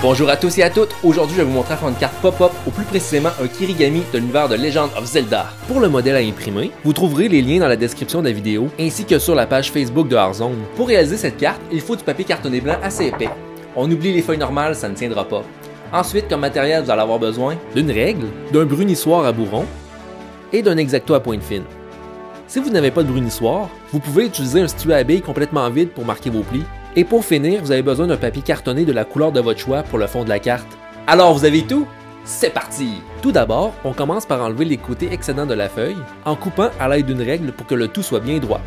Bonjour à tous et à toutes, aujourd'hui je vais vous montrer à faire une carte pop-up, ou plus précisément un Kirigami de l'univers de Legend of Zelda. Pour le modèle à imprimer, vous trouverez les liens dans la description de la vidéo, ainsi que sur la page Facebook de Warzone. Pour réaliser cette carte, il faut du papier cartonné blanc assez épais. On oublie les feuilles normales, ça ne tiendra pas. Ensuite, comme matériel, vous allez avoir besoin d'une règle, d'un brunissoir à bourron et d'un X-Acto à pointe fine. Si vous n'avez pas de brunissoir, vous pouvez utiliser un stylo à billes complètement vide pour marquer vos plis. Et pour finir, vous avez besoin d'un papier cartonné de la couleur de votre choix pour le fond de la carte. Alors vous avez tout? C'est parti! Tout d'abord, on commence par enlever les côtés excédents de la feuille en coupant à l'aide d'une règle pour que le tout soit bien droit.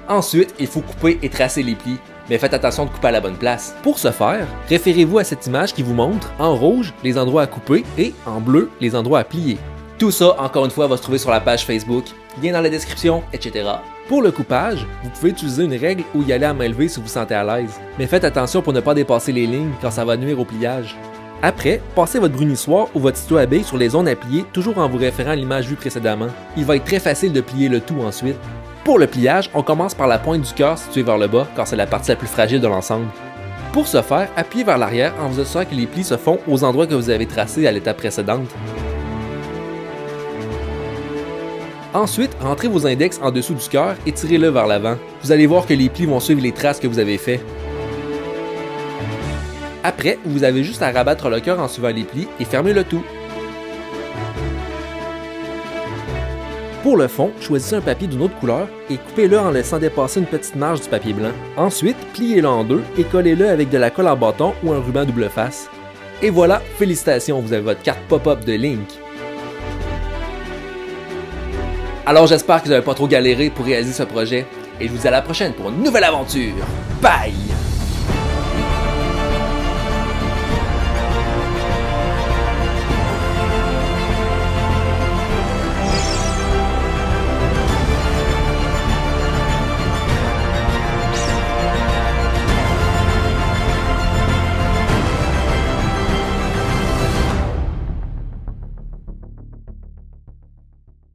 Ensuite, il faut couper et tracer les plis, mais faites attention de couper à la bonne place. Pour ce faire, référez-vous à cette image qui vous montre en rouge les endroits à couper et en bleu les endroits à plier. Tout ça, encore une fois, va se trouver sur la page Facebook, lien dans la description, etc. Pour le coupage, vous pouvez utiliser une règle ou y aller à main levée si vous vous sentez à l'aise, mais faites attention pour ne pas dépasser les lignes car ça va nuire au pliage. Après, passez votre brunissoir ou votre stylo à billes sur les zones à plier, toujours en vous référant à l'image vue précédemment. Il va être très facile de plier le tout ensuite. Pour le pliage, on commence par la pointe du cœur située vers le bas car c'est la partie la plus fragile de l'ensemble. Pour ce faire, appuyez vers l'arrière en vous assurant que les plis se font aux endroits que vous avez tracés à l'étape précédente. Ensuite, rentrez vos index en dessous du cœur et tirez-le vers l'avant. Vous allez voir que les plis vont suivre les traces que vous avez faites. Après, vous avez juste à rabattre le cœur en suivant les plis et fermer le tout. Pour le fond, choisissez un papier d'une autre couleur et coupez-le en laissant dépasser une petite marge du papier blanc. Ensuite, pliez-le en deux et collez-le avec de la colle en bâton ou un ruban double face. Et voilà, félicitations, vous avez votre carte pop-up de Link. Alors j'espère que vous n'avez pas trop galéré pour réaliser ce projet, et je vous dis à la prochaine pour une nouvelle aventure. Bye!